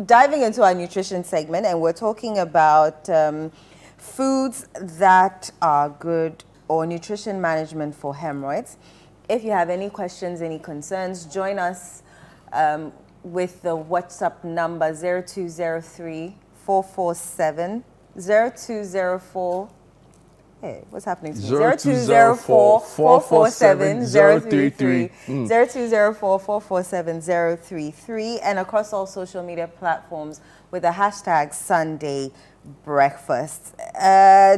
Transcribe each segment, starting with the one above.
diving into our nutrition segment, and we're talking about foods that are good or nutrition management for hemorrhoids. If you have any questions, any concerns, join us with the WhatsApp number 0203 447 0204. Hey, what's happening to me? 0204 447 033. 0204 447 033. And across all social media platforms with the hashtag Sunday Breakfast.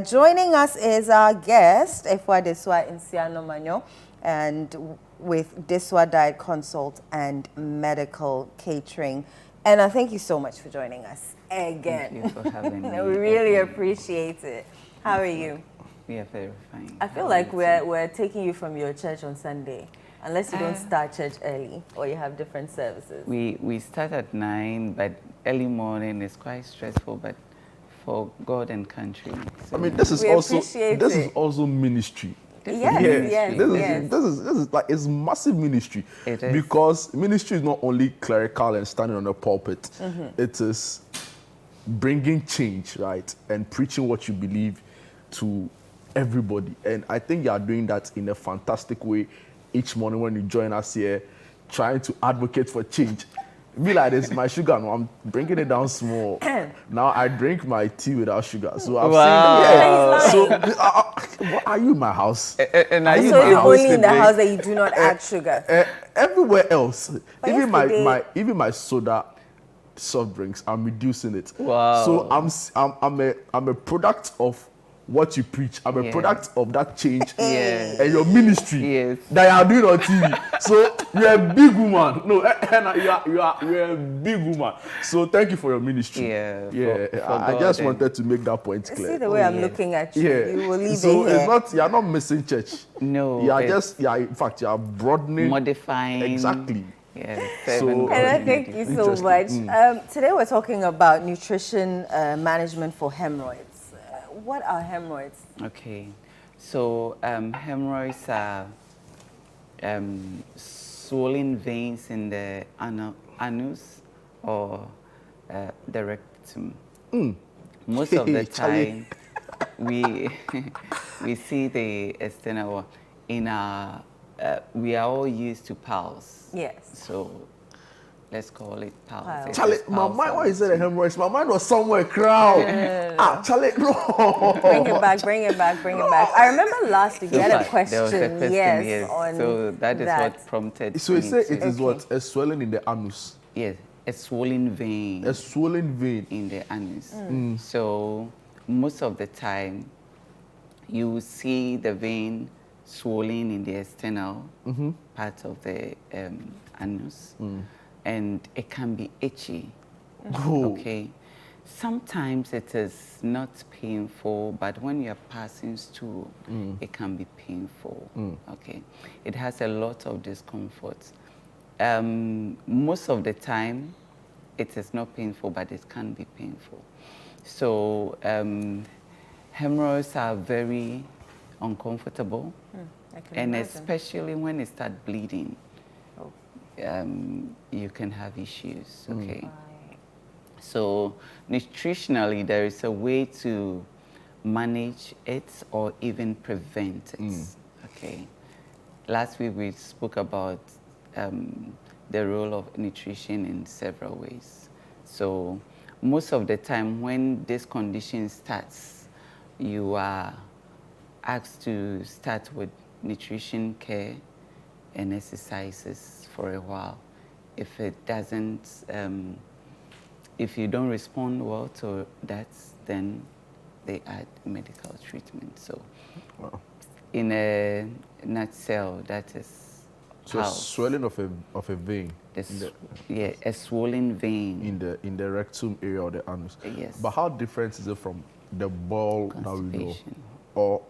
Joining us is our guest, Efwa Deswa Insiano Manyo, and with Deswa Diet Consult and Medical Catering. And I thank you so much for joining us again. Thank you for having me. We really appreciate it. How are you? We are very fine. I feel like we're taking you from your church on Sunday, unless you don't start church early or you have different services. We start at 9, but early morning is quite stressful, but for God and country. So I mean, this is also ministry. Yes. This is like, it's massive ministry. It is. Because ministry is not only clerical and standing on a pulpit. It is bringing change, right? And preaching what you believe to everybody. And I think you are doing that in a fantastic way each morning when you join us here, trying to advocate for change. Be like this, my sugar, no, I'm bringing it down small. Now I drink my tea without sugar. So I've seen what are you in my house? And are you So you're only in the house that you do not add sugar? Everywhere else, But even my soda soft drinks, I'm reducing it. Wow. So I'm a product of what you preach. I'm a product of that change and your ministry that you are doing on TV. So you're a big woman. No, you're a big woman. So thank you for your ministry. I just wanted to make that point clear. See the way I'm looking at you. You will leave so it here. it's not, you're not missing church. No. In fact, you are broadening. Modifying. Exactly. And I thank you so much. Today we're talking about nutrition management for hemorrhoids. What are hemorrhoids? Okay, so hemorrhoids are swollen veins in the anus or the rectum. Most of the time, we see the external in our. We are all used to pulse. Yes. So let's call it pulse. Charlie, my mind, why is it a hemorrhoids? My mind was somewhere crowd. Charlie, no. Bring it back. I remember last week you had a question. There was a question, yes. On so that is what prompted. So you say it is what? A swelling in the anus? Yes, a swollen vein. A swollen vein in the anus. So most of the time, you will see the vein swollen in the external part of the anus. And it can be itchy. Okay. Sometimes it is not painful, but when you're passing stool, it can be painful. Okay. It has a lot of discomfort. Most of the time, it is not painful, but it can be painful. So hemorrhoids are very uncomfortable, and especially when it starts bleeding. You can have issues, okay? So nutritionally, there is a way to manage it or even prevent it, okay? Last week, we spoke about the role of nutrition in several ways. So most of the time, when this condition starts, you are asked to start with nutrition care and exercises for a while. If it doesn't, if you don't respond well to that, then they add medical treatment. So, in a nutshell, that is so how. Swelling of a vein. A swollen vein in the rectum area or the anus. Yes. But how different is it from the ball that we know? Or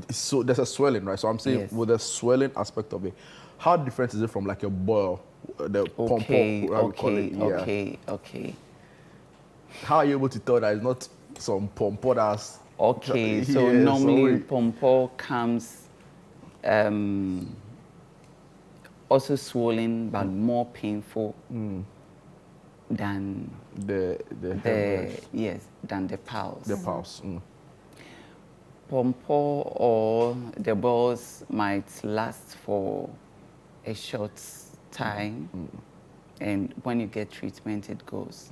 so there's a swelling, right? So I'm saying with the swelling aspect of it, how different is it from like a boil, the Okay. How are you able to tell that it's not some pompo that's okay? So normally pompo comes also swollen but more painful than the hemorrhage, than the pulse. the pulse. Pompo or the balls might last for a short time, and when you get treatment, it goes.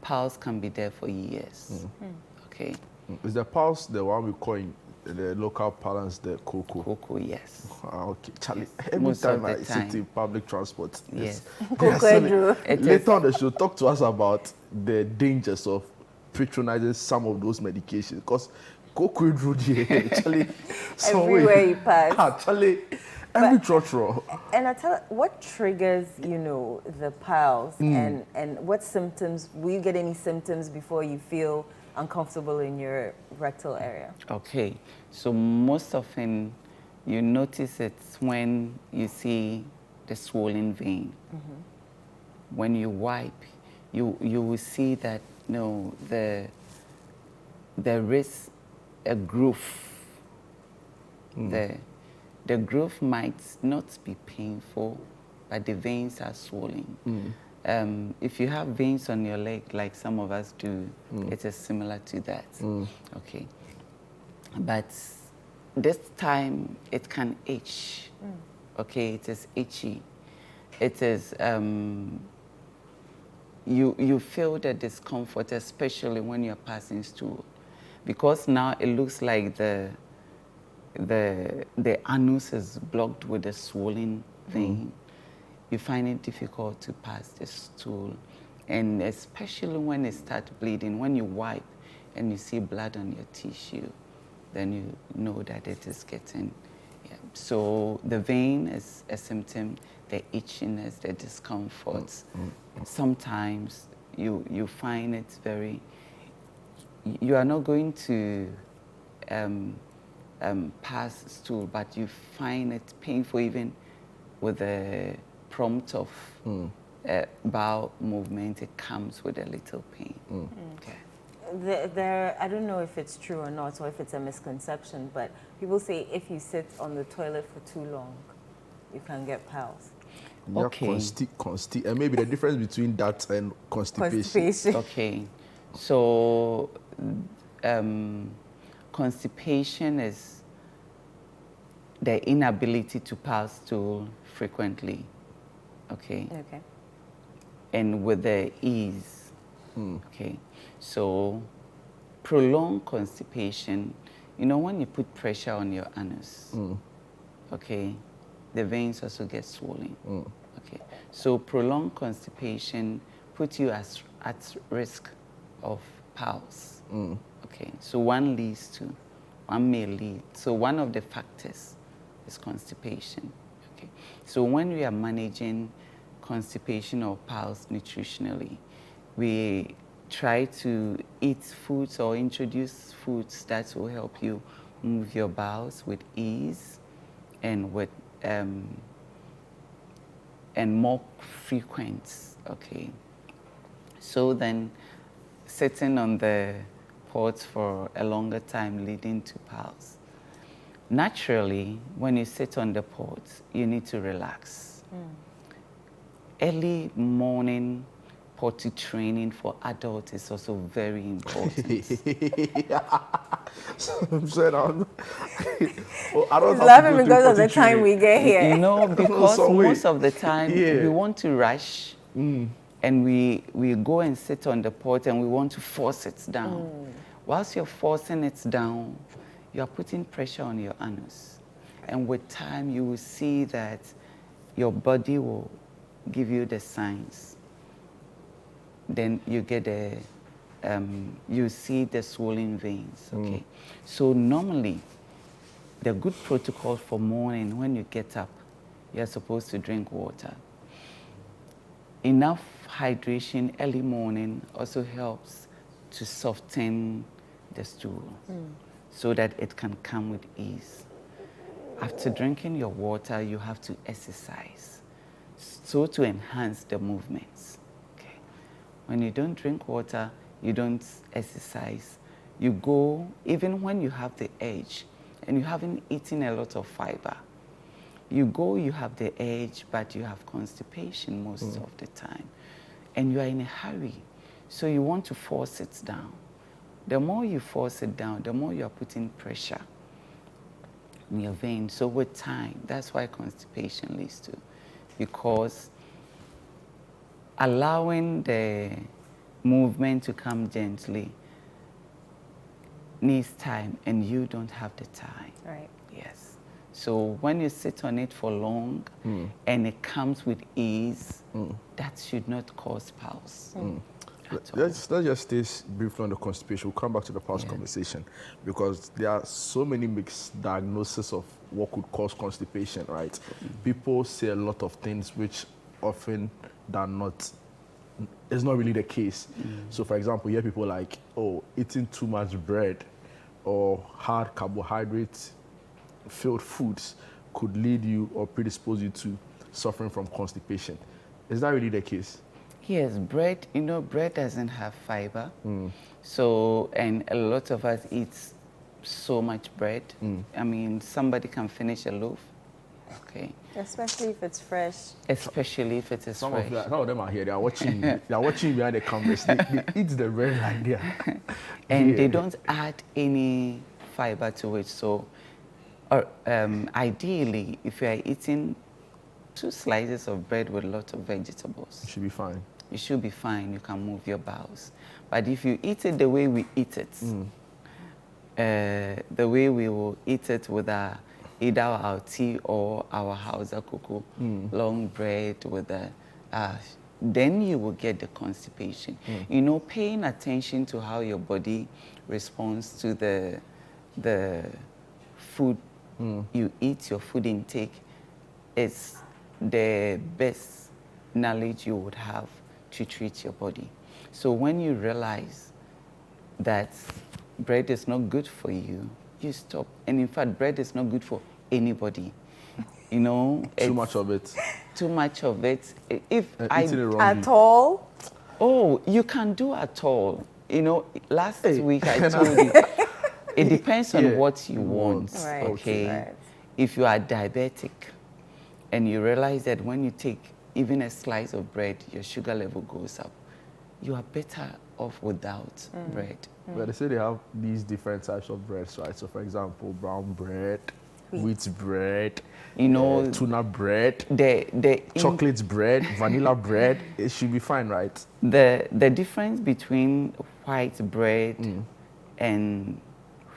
Pulse can be there for years. Okay. Is the pulse the one we call in the local parlance the Kookoo? Kookoo, yes. Okay, Charlie. Every Most time of the I sit time. in public transport, Yes. later on, they should talk to us about the dangers of patronizing some of those medications, because Kookoo drew Charlie. Everywhere you pass. Charlie, every trotro. And I tell, what triggers, the piles, and what symptoms? Will you get any symptoms before you feel uncomfortable in your rectal area? Okay, so most often you notice it when you see the swollen vein. When you wipe, you will see that there is a groove. The groove might not be painful, but the veins are swollen. If you have veins on your leg, like some of us do, it is similar to that. Okay. But this time, it can itch. Okay, it is itchy. It is, you feel the discomfort, especially when you're passing stool. Because now it looks like the anus is blocked with a swollen vein. You find it difficult to pass the stool. And especially when it starts bleeding, when you wipe and you see blood on your tissue, then you know that it is getting, So the vein is a symptom, the itchiness, the discomfort. Sometimes you find it very, you are not going to pass stool, but you find it painful even with a prompt of bowel movement. It comes with a little pain. Okay. I don't know if it's true or not, or if it's a misconception, but people say if you sit on the toilet for too long, you can get piles. Okay. And maybe the difference between that and constipation. Okay. So constipation is the inability to pass stool frequently. Okay. Okay. And with the ease. Okay. So prolonged constipation, when you put pressure on your anus, okay, the veins also get swollen. Okay. So prolonged constipation puts you at risk of piles. Okay. So one may lead. So one of the factors is constipation. Okay. So when we are managing constipation or piles nutritionally, we try to eat foods or introduce foods that will help you move your bowels with ease and with and more frequent. Okay. So then sitting on the pot for a longer time leading to piles. Naturally, when you sit on the pot, you need to relax. Early morning potty training for adults is also very important. He's laughing because of the time we get here. Because most of the time we want to rush and we go and sit on the pot and we want to force it down. Whilst you're forcing it down, you are putting pressure on your anus. And with time, you will see that your body will give you the signs. Then you get you see the swollen veins, okay? So normally, the good protocol for morning, when you get up, you're supposed to drink water. Enough hydration early morning also helps to soften the stool so that it can come with ease. After drinking your water, you have to exercise so to enhance the movements. Okay. When you don't drink water, you don't exercise, you go, even when you have the urge and you haven't eaten a lot of fiber, you go, you have the urge, but you have constipation most of the time. and you are in a hurry. So you want to force it down. The more you force it down, the more you are putting pressure in your veins. So with time, that's why constipation leads to. Because allowing the movement to come gently needs time, and you don't have the time. Right. Yes. So when you sit on it for long and it comes with ease, that should not cause pulse. Let's just stay briefly on the constipation. We'll come back to the past conversation, because there are so many mixed diagnoses of what could cause constipation, right? People say a lot of things which often are not, it's not really the case. So for example, you hear people like, oh, eating too much bread or hard carbohydrate filled foods could lead you or predispose you to suffering from constipation. Is that really the case? Yes, bread, you know, bread doesn't have fiber. So, and a lot of us eat so much bread. I mean, somebody can finish a loaf, okay? Especially if it's fresh. Especially if it is fresh. Some of them are here, they are watching they are watching behind the cameras. They eat the bread like that. And they don't add any fiber to it. So, ideally, if you are eating 2 slices of bread with a lot of vegetables, You should be fine. you should be fine. You can move your bowels. But if you eat it the way we eat it, the way we will eat it with either our tea or our house Kookoo, long bread with then you will get the constipation. You know, paying attention to how your body responds to the food you eat, your food intake, is the best knowledge you would have to treat your body. So when you realize that bread is not good for you, you stop. And in fact, bread is not good for anybody. You know, Too much of it. Too much of it. If Eating it wrongly. At all? Oh, you can do at all. You know, last week I told you, it depends on what you want, Right. okay? Right. If you are diabetic and you realize that when you take even a slice of bread, your sugar level goes up, you are better off without bread. But they say they have these different types of breads, right? So for example, brown bread, wheat bread, You know, tuna bread, the chocolate bread, vanilla bread. It should be fine, right? The difference between white bread and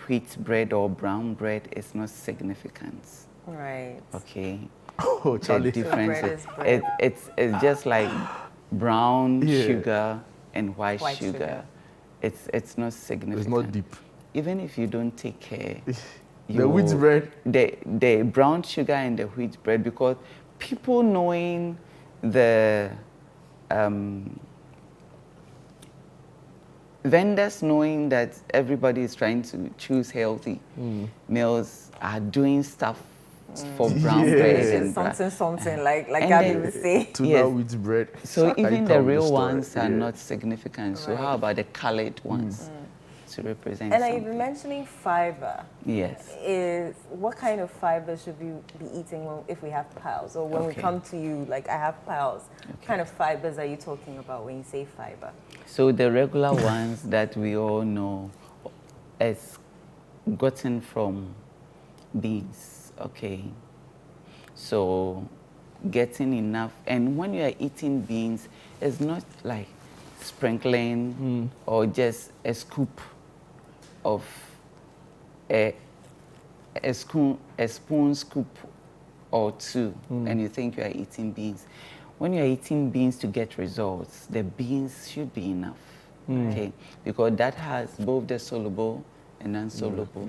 wheat bread or brown bread is not significant. Right. Okay. Oh, Charlie. The difference bread is bread. it's just like brown Yeah. sugar and white sugar. sugar. It's not significant. It's not deep. Even if you don't take care. The wheat bread. The brown sugar and the wheat bread, because people knowing the vendors knowing that everybody is trying to choose healthy meals are doing stuff for brown Yeah. bread and Something like And Gabby then- would say. Tuna Yes. wheat bread. So I even tell the the real story. ones are Yeah. not significant. So how about the colored ones to represent And I've been something? mentioning fiber. Yes. Is what kind of fiber should we be eating if we have piles, or when we Okay. come to you, like I have piles? What kind of fibers are you talking about when you say fiber? So the regular ones that we all know is gotten from beans, okay? So getting enough, and when you are eating beans, it's not like sprinkling or just a scoop of a spoon scoop or two, and you think you are eating beans. When you are eating beans to get results, the beans should be enough, okay? Because that has both the soluble and non-soluble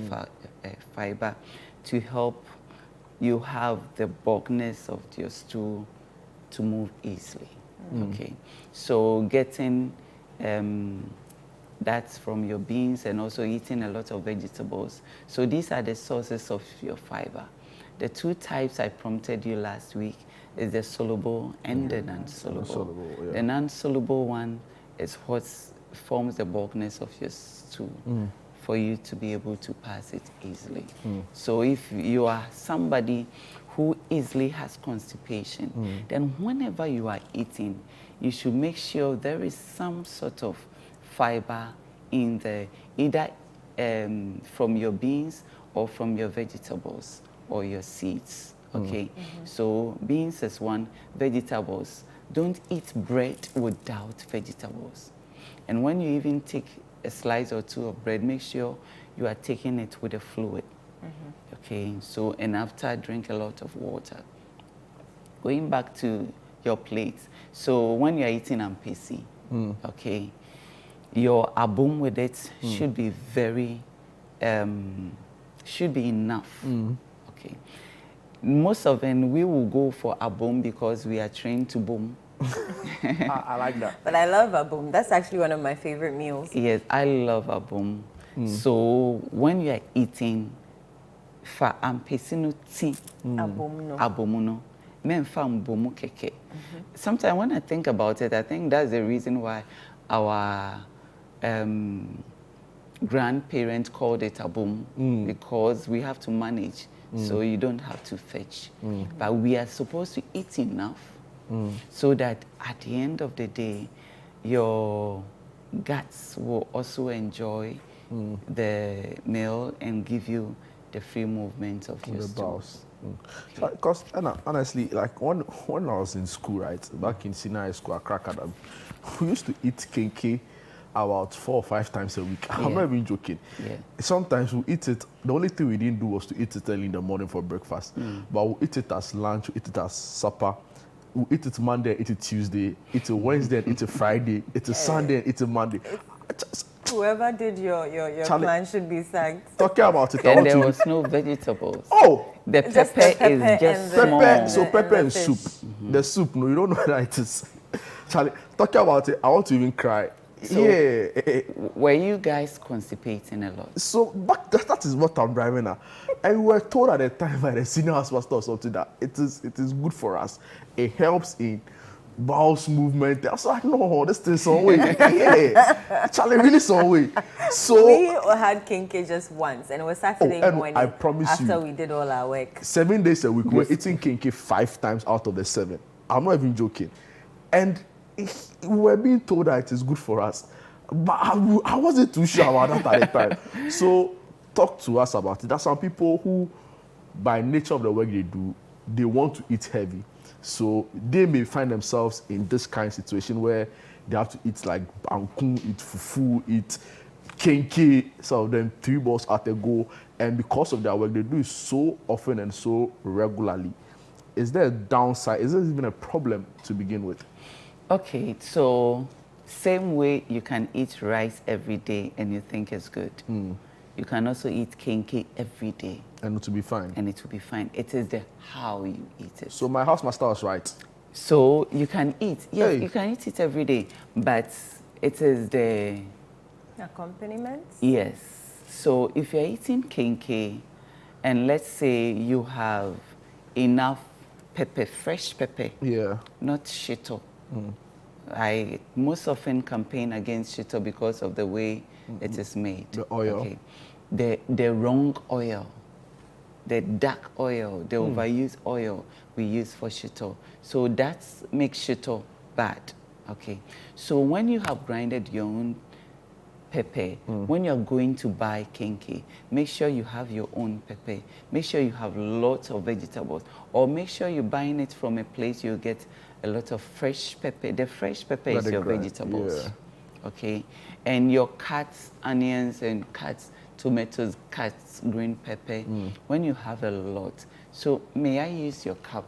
fiber to help you have the bulkiness of your stool to move easily, okay? So getting that's from your beans, and also eating a lot of vegetables. So these are the sources of your fiber. The 2 types I prompted you last week is the soluble and the non-soluble. Non-soluble, yeah. The non-soluble one is what forms the bulkiness of your stool for you to be able to pass it easily. So if you are somebody who easily has constipation, then whenever you are eating, you should make sure there is some sort of fiber in there, either from your beans or from your vegetables or your seeds, okay? So beans is one, vegetables. Don't eat bread without vegetables. And when you even take a slice or two of bread, make sure you are taking it with a fluid, okay? So, and after, drink a lot of water. Going back to your plate, so when you're eating ampesi, okay, your abum with it should be should be enough, okay? Most of them, we will go for abum because we are trained to boom. I like that. But I love abum. That's actually one of my favorite meals. Yes, I love abum. So when you are eating, fa ampesi no ti, Abum no. abum no, men fa mbomu keke. Sometimes when I think about it, I think that's the reason why our grandparents called it abum, because we have to manage, so you don't have to fetch. But we are supposed to eat enough so that at the end of the day, your guts will also enjoy the meal and give you the free movement of your stools. Because honestly, like when I was in school, right, back in senior high school at Crackadam, we used to eat kenke about 4 or 5 times a week. I'm not even joking. Yeah. Sometimes we eat it. The only thing we didn't do was to eat it early in the morning for breakfast. But we eat it as lunch, we eat it as supper. We eat it Monday, eat it Tuesday, eat it Wednesday, eat it Friday, eat it Sunday, eat it Monday. Whoever did your Charlie, plan should be thanked. Talking about it, I And want there to. was no vegetables. Oh, The Just pepper, the pepper is just and the- small. pepper, so and pepper the and fish. soup. The soup, no, you don't know what it is. Charlie, talking about it, I want to even cry. So- Yeah. Were you guys constipating a lot? So back that is what I'm driving at. And we were told at the time by the senior house pastor or something that it is good for us. It helps in bowels movement. I was like, no, this thing some way. Yeah. Charlie, really some way. So We had kinke just once, and it was Saturday and morning. I promise after you, we did all our work. 7 days a week, we're eating kinky 5 times out of the 7. I'm not even joking. And we were being told that it is good for us. But I wasn't too sure about that at the time. So talk to us about it. There are some people who, by nature of the work they do, they want to eat heavy. So they may find themselves in this kind of situation where they have to eat like bankun, eat fufu, eat kenke, some of them 3 balls at a go. And because of their work, they do it so often and so regularly. Is there a downside? Is there even a problem to begin with? Okay, so same way you can eat rice every day and you think it's good. You can also eat kenke every day And to be fine. and it will be fine. It is the how you eat it. So my house master was right. So you can eat, yes, Hey. you can eat it every day, but it is the, Accompaniments? yes. So if you're eating kenke and let's say you have enough pepper, fresh pepper, Yeah. not shito. I most often campaign against shito because of the way it is made. The oil. Okay. The wrong oil, the dark oil, the overused oil we use for shito. So that makes shito bad. Okay. So when you have grinded your own pepper, when you're going to buy kenke, make sure you have your own pepper. Make sure you have lots of vegetables, or make sure you're buying it from a place you get a lot of fresh pepper. The fresh pepper is your vegetables. Yeah. Okay, and your cuts, onions and cuts, tomatoes, cuts, green pepper, when you have a lot. So may I use your cup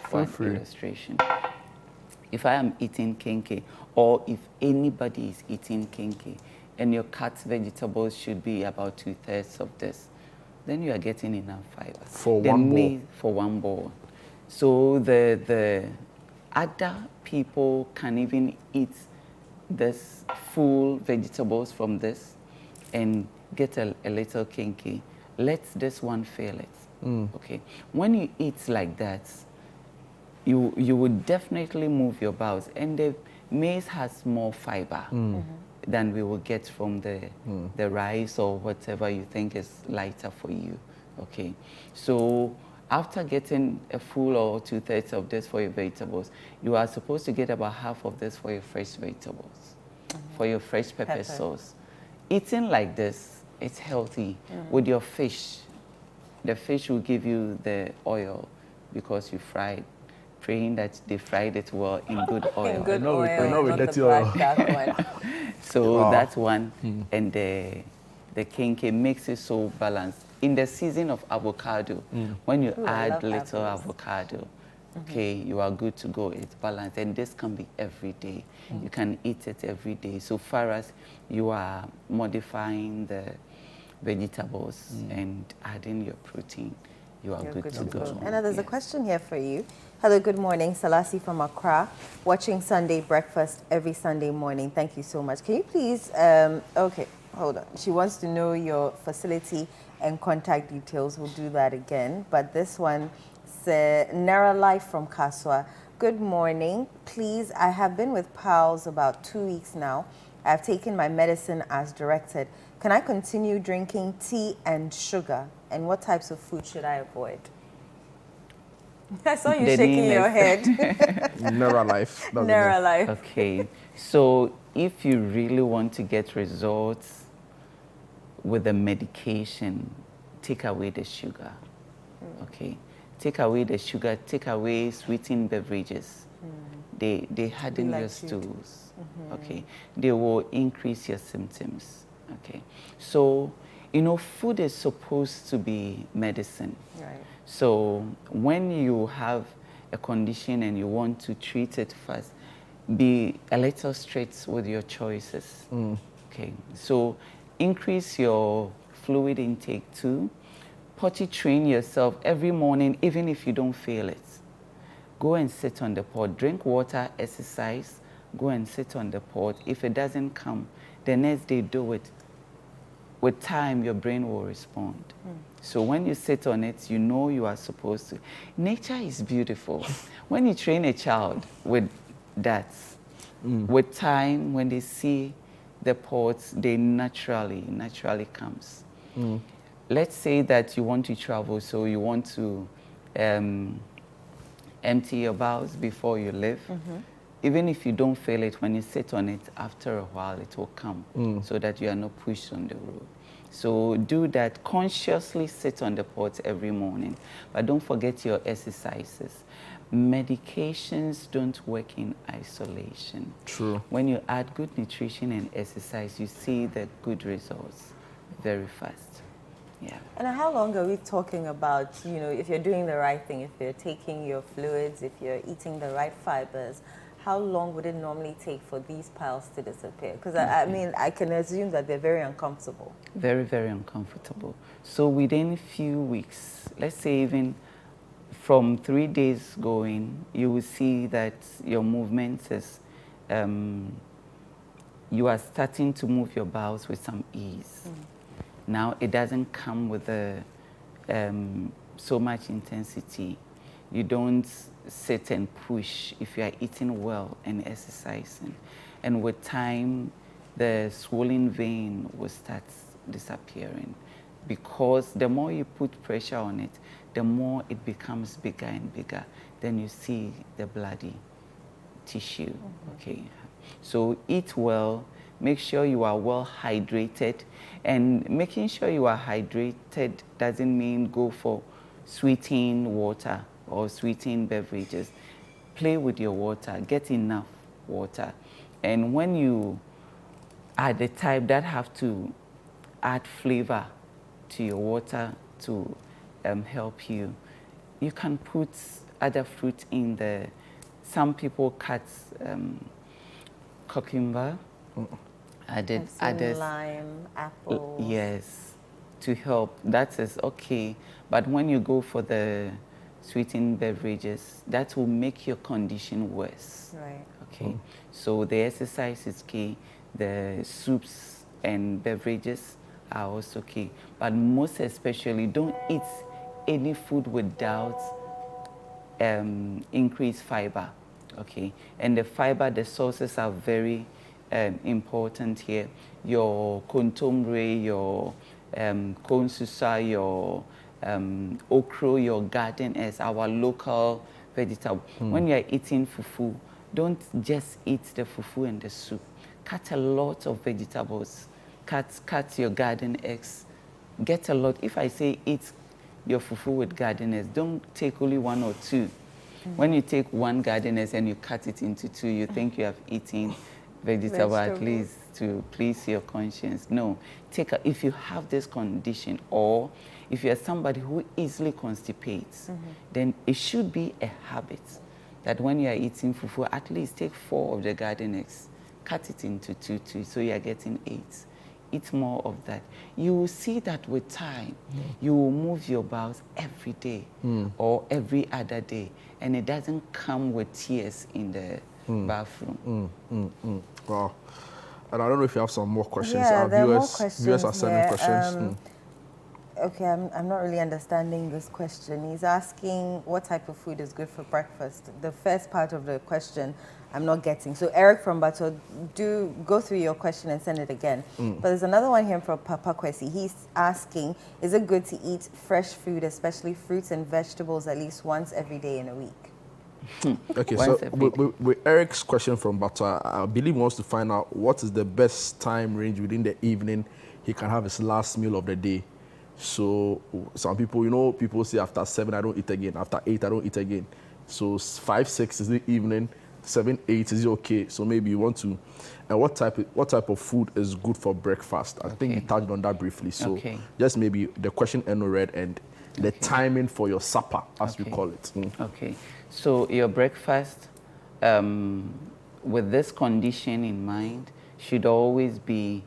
for an free. illustration? If I am eating kenke, or if anybody is eating kenke, and your cut vegetables should be about 2/3 of this, then you are getting enough fiber. For one bowl. For one bowl. So the other people can even eat this full vegetables from this and get a little kenke. Let this one fill it. Okay. When you eat like that, you would definitely move your bowels, and the maize has more fiber than we will get from the rice or whatever you think is lighter for you. Okay, so After getting a full or 2/3 of this for your vegetables, you are supposed to get about half of this for your fresh vegetables, for your fresh pepper sauce. Eating like this, it's healthy. With your fish, the fish will give you the oil because you fried, praying that they fried it well in good oil. In good know we- oil, I know we not get the you all. black one. So Wow. that's one. And the kenke makes it so balanced. In the season of avocado, when you Ooh, I add love little apples. avocado, okay, you are good to go. It's balanced. And this can be every day. You can eat it every day. So far as you are modifying the vegetables and adding your protein, you are You're good to go. Anna, there's a Yes. question here for you. Hello, good morning. Salasi from Accra, watching Sunday breakfast every Sunday morning. Thank you so much. Can you please, okay, hold on. She wants to know your facility and contact details. We'll do that again. But this one says, Nara Life from Kaswa. Good morning. Please, I have been with PALS about 2 weeks now. I've taken my medicine as directed. Can I continue drinking tea and sugar? And what types of food should I avoid? I saw you The shaking name your is- head. Nara Life. That's the Nara name. Life. Okay, so if you really want to get results with the medication, take away the sugar. Okay, take away the sugar, take away sweetened beverages. They harden like your sweet. stools. Okay, they will increase your symptoms. Okay, so you know, food is supposed to be medicine. Right. So when you have a condition and you want to treat it first, be a little straight with your choices. Okay, so increase your fluid intake too. Potty train yourself every morning, even if you don't feel it. Go and sit on the pot, drink water, exercise, go and sit on the pot. If it doesn't come, the next day do it. With time, your brain will respond. So when you sit on it, you know you are supposed to. Nature is beautiful. When you train a child with that, with time, when they see the pots, they naturally comes. Let's say that you want to travel, so you want to empty your bowels before you leave. Even if you don't feel it, when you sit on it, after a while it will come, so that you are not pushed on the road. So do that, consciously sit on the pot every morning, but don't forget your exercises. Medications don't work in isolation. True. When you add good nutrition and exercise, you see the good results very fast. Yeah. And how long are we talking about, you know, if you're doing the right thing, if you're taking your fluids, if you're eating the right fibers, how long would it normally take for these piles to disappear? Because I mean, I can assume that they're very uncomfortable. Very, very uncomfortable. So within a few weeks, let's say even from 3 days going, you will see that your movements is, you are starting to move your bowels with some ease. Now it doesn't come with so much intensity. You don't sit and push if you are eating well and exercising. And with time, the swollen vein will start disappearing, because the more you put pressure on it, the more it becomes bigger and bigger. Then you see the bloody tissue. Okay. So eat well, make sure you are well hydrated, and making sure you are hydrated doesn't mean go for sweetened water or sweetened beverages. Play with your water, get enough water. And when you are the type that have to add flavor to your water to help you, you can put other fruit in there. Some people cut cucumber, added I've seen others. lime, apples. Yes, to help. That is okay. But when you go for the sweetened beverages, that will make your condition worse. Right. Okay. So the exercise is key. The soups and beverages are also key. But most especially, don't eat any food without increased fiber. Okay. And the fiber, the sources are very important here. Your kontomire, your konsusa, your okra, your garden as our local vegetable. When you are eating fufu, don't just eat the fufu and the soup. Cut a lot of vegetables. Cut your garden eggs. Get a lot. If I say eat your fufu with garden eggs, don't take only 1 or 2. When you take 1 garden egg and you cut it into 2, you think you have eaten vegetable at least to please your conscience. No, if you have this condition, or if you are somebody who easily constipates, then it should be a habit that when you are eating fufu, at least take 4 of the garden eggs, cut it into 2, so you are getting 8. Eat more of that. You will see that with time, you will move your bowels every day or every other day, and it doesn't come with tears in the bathroom. Wow. And I don't know if you have some more questions. Yeah, Our there are more viewers, questions viewers are sending here. questions. Okay, I'm not really understanding this question. He's asking what type of food is good for breakfast. The first part of the question I'm not getting. So Eric from Bato, do go through your question and send it again. But there's another one here from Papa Kwesi. He's asking, is it good to eat fresh food, especially fruits and vegetables, at least once every day in a week? Okay, so with Eric's question from Bato, I believe he wants to find out what is the best time range within the evening he can have his last meal of the day. So some people, people say after 7 I don't eat again, after 8 I don't eat again. So 5, 6 is the evening, 7, 8 is okay. So maybe you want to, and what type of food is good for breakfast? I think you touched on that briefly. So just maybe the question Eno read and the timing for your supper, as we call it. Okay, so your breakfast, with this condition in mind, should always be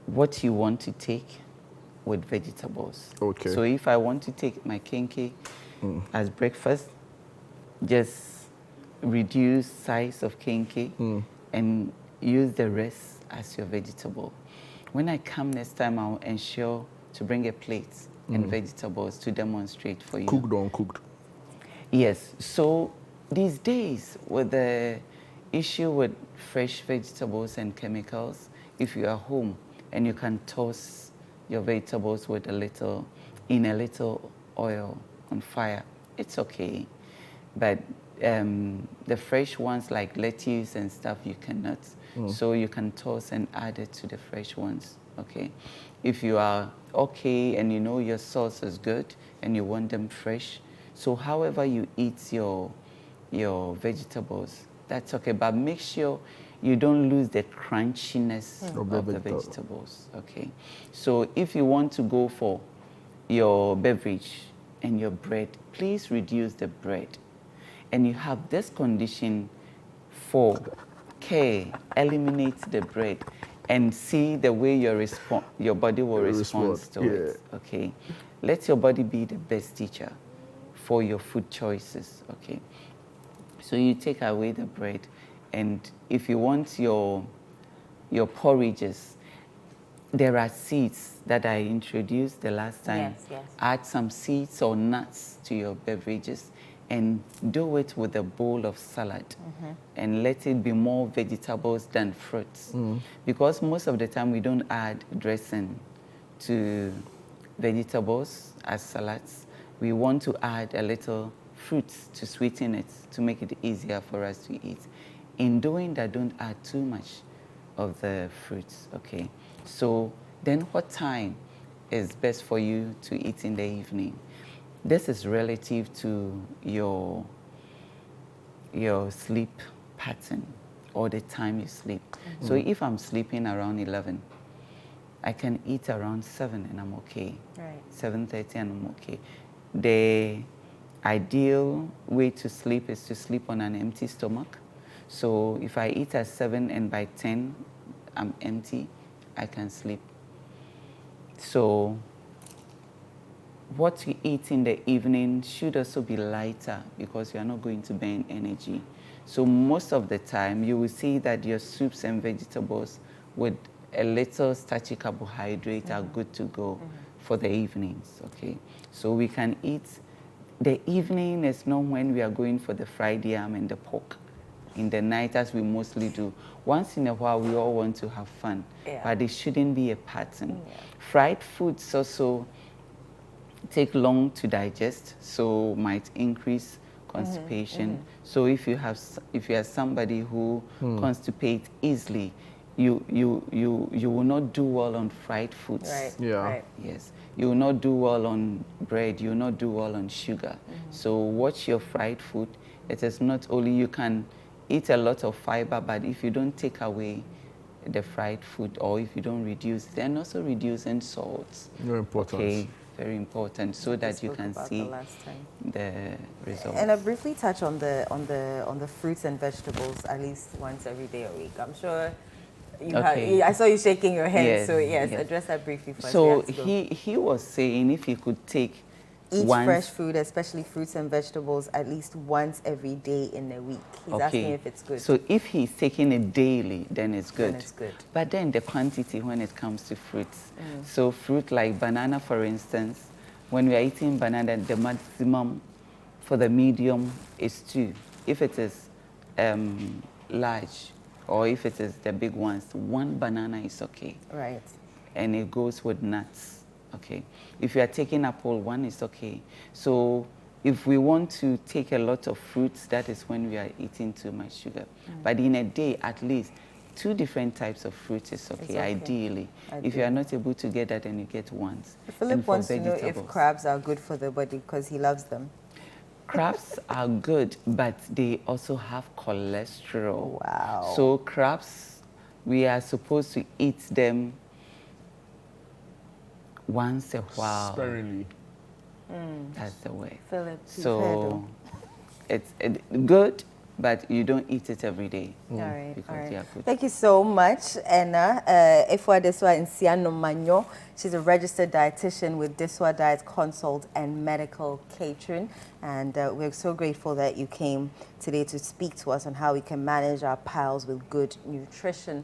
what you want to take with vegetables. Okay. So if I want to take my kenkey as breakfast, just reduce size of kenkey and use the rest as your vegetable. When I come next time, I'll ensure to bring a plate and vegetables to demonstrate for you. Cooked or uncooked? Yes. So these days, with the issue with fresh vegetables and chemicals, if you are home and you can toss your vegetables with a little oil on fire, it's okay. But the fresh ones like lettuce and stuff, you cannot. So you can toss and add it to the fresh ones, okay? If you are okay and you know your sauce is good and you want them fresh, so however you eat your vegetables, that's okay. But make sure you don't lose the crunchiness of the vegetables, okay? So if you want to go for your beverage and your bread, please reduce the bread. And you have this condition for care, eliminate the bread and see the way your body will respond to it, okay? Let your body be the best teacher for your food choices, okay? So you take away the bread, and if you want your porridges, there are seeds that I introduced the last time. Yes. Add some seeds or nuts to your beverages and do it with a bowl of salad and let it be more vegetables than fruits. Because most of the time we don't add dressing to vegetables as salads. We want to add a little fruits to sweeten it, to make it easier for us to eat. In doing that, don't add too much of the fruits, okay? So then what time is best for you to eat in the evening? This is relative to your sleep pattern or the time you sleep. So if I'm sleeping around 11, I can eat around 7 and I'm okay. Right. 7:30 and I'm okay. The ideal way to sleep is to sleep on an empty stomach. So if I eat at 7 and by 10 I'm empty, I can sleep. So what you eat in the evening should also be lighter because you are not going to burn energy. So most of the time you will see that your soups and vegetables with a little starchy carbohydrate are good to go for the evenings, okay? So we can eat, the evening is not when we are going for the fried yam and the pork. In the night, as we mostly do. Once in a while, we all want to have fun, but it shouldn't be a pattern. Fried foods also take long to digest, so might increase constipation. So if you are somebody who constipates easily, you will not do well on fried foods. Right. Yeah. Right. Yes, you will not do well on bread, you will not do well on sugar. So watch your fried food. It is not only you can eat a lot of fiber, but if you don't take away the fried food, or if you don't reduce, then also reducing salts. Very important. Okay, very important, so that you spoke can about see the last time. the results. And I briefly touch on the fruits and vegetables at least once every day a week. I'm sure you Okay. I saw you shaking your head, Yes, so yes, yes. address that briefly first. So he was saying if he could take eat once, fresh food, especially fruits and vegetables, at least once every day in a week. He's asking if it's good. So if he's taking it daily, then it's good. Then it's good. But then the quantity when it comes to fruits. So fruit like banana, for instance, when we are eating banana, the maximum for the medium is 2. If it is large, or if it is the big ones, 1 banana is okay. Right. And it goes with nuts. Okay. If you are taking apple, 1 is okay. So if we want to take a lot of fruits, that is when we are eating too much sugar. But in a day, at least 2 different types of fruits is okay, ideally. If you are not able to get that, then you get 1. Philip wants to know if crabs are good for the body because he loves them. Crabs are good, but they also have cholesterol. Wow. So crabs, we are supposed to eat them once a while. Sparingly. That's the way. Philip, so it's good, but you don't eat it every day. All right, because all right. they are good. Thank you so much, Enna. Ifwa Deswa Nsiano Manyo. She's a registered dietitian with Deswa Diet Consult and Medical Catering. And we're so grateful that you came today to speak to us on how we can manage our piles with good nutrition.